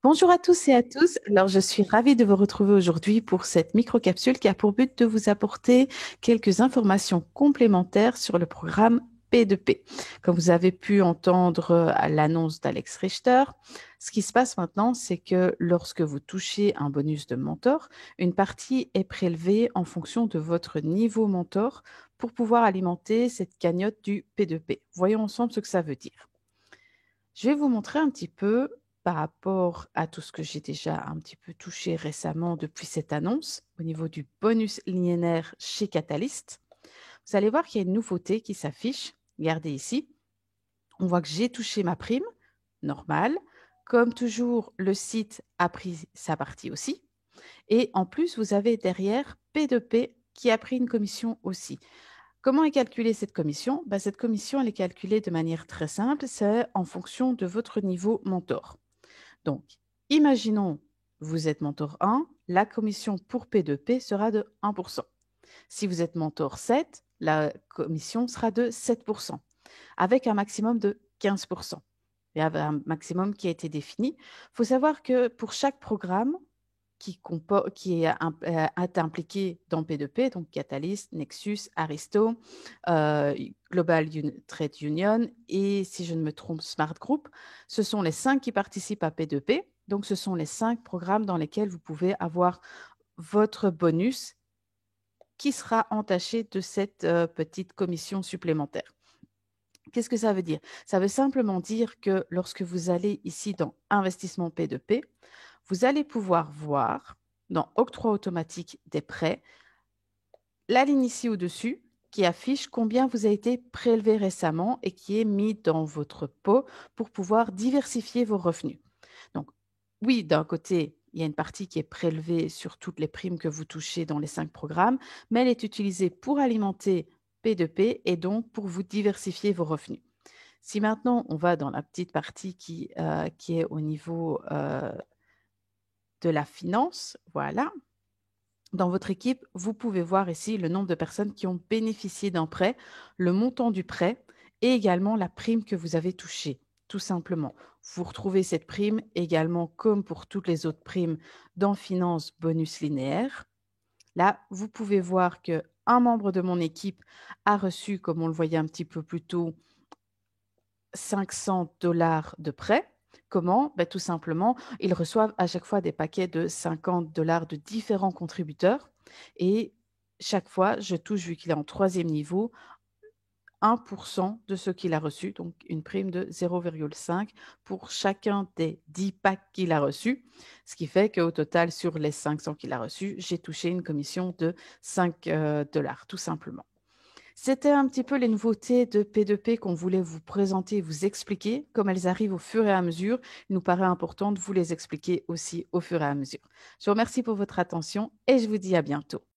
Bonjour à tous et à tous. Alors, je suis ravie de vous retrouver aujourd'hui pour cette microcapsule qui a pour but de vous apporter quelques informations complémentaires sur le programme P2P. Comme vous avez pu entendre à l'annonce d'Alex Richter, ce qui se passe maintenant, c'est que lorsque vous touchez un bonus de mentor, une partie est prélevée en fonction de votre niveau mentor pour pouvoir alimenter cette cagnotte du P2P. Voyons ensemble ce que ça veut dire. Je vais vous montrer un petit peu par rapport à tout ce que j'ai déjà un petit peu touché récemment depuis cette annonce au niveau du bonus linéaire chez Catalyst. Vous allez voir qu'il y a une nouveauté qui s'affiche. Regardez ici. On voit que j'ai touché ma prime, normal. Comme toujours, le site a pris sa partie aussi. Et en plus, vous avez derrière P2P qui a pris une commission aussi. Comment est calculée cette commission? Cette commission, elle est calculée de manière très simple, c'est en fonction de votre niveau mentor. Donc, imaginons, vous êtes mentor 1, la commission pour P2P sera de 1%. Si vous êtes mentor 7, la commission sera de 7%, avec un maximum de 15%. Il y a un maximum qui a été défini. Il faut savoir que pour chaque programme, qui est impliqué dans P2P, donc Catalyst, Nexus, Aristo, Global Trade Union et, si je ne me trompe, Smart Group. Ce sont les 5 qui participent à P2P. Donc, ce sont les 5 programmes dans lesquels vous pouvez avoir votre bonus qui sera entaché de cette petite commission supplémentaire. Qu'est-ce que ça veut dire? Ça veut simplement dire que lorsque vous allez ici dans Investissement P2P, vous allez pouvoir voir dans Octroi automatique des prêts la ligne ici au-dessus qui affiche combien vous a été prélevé récemment et qui est mis dans votre pot pour pouvoir diversifier vos revenus. Donc, oui, d'un côté, il y a une partie qui est prélevée sur toutes les primes que vous touchez dans les 5 programmes, mais elle est utilisée pour alimenter P2P et donc pour vous diversifier vos revenus. Si maintenant on va dans la petite partie qui est au niveau de la finance, voilà. Dans votre équipe, vous pouvez voir ici le nombre de personnes qui ont bénéficié d'un prêt, le montant du prêt et également la prime que vous avez touchée, tout simplement. Vous retrouvez cette prime également, comme pour toutes les autres primes, dans Finance Bonus Linéaire. Là, vous pouvez voir qu'un membre de mon équipe a reçu, comme on le voyait un petit peu plus tôt, 500 $ de prêt. Comment? Tout simplement, ils reçoivent à chaque fois des paquets de 50 $ de différents contributeurs. Et chaque fois, je touche, vu qu'il est en troisième niveau, 1% de ce qu'il a reçu, donc une prime de 0,5 pour chacun des 10 packs qu'il a reçus. Ce qui fait qu'au total, sur les 500 qu'il a reçus, j'ai touché une commission de 5 $, tout simplement. C'était un petit peu les nouveautés de P2P qu'on voulait vous présenter et vous expliquer. Comme elles arrivent au fur et à mesure, il nous paraît important de vous les expliquer aussi au fur et à mesure. Je vous remercie pour votre attention et je vous dis à bientôt.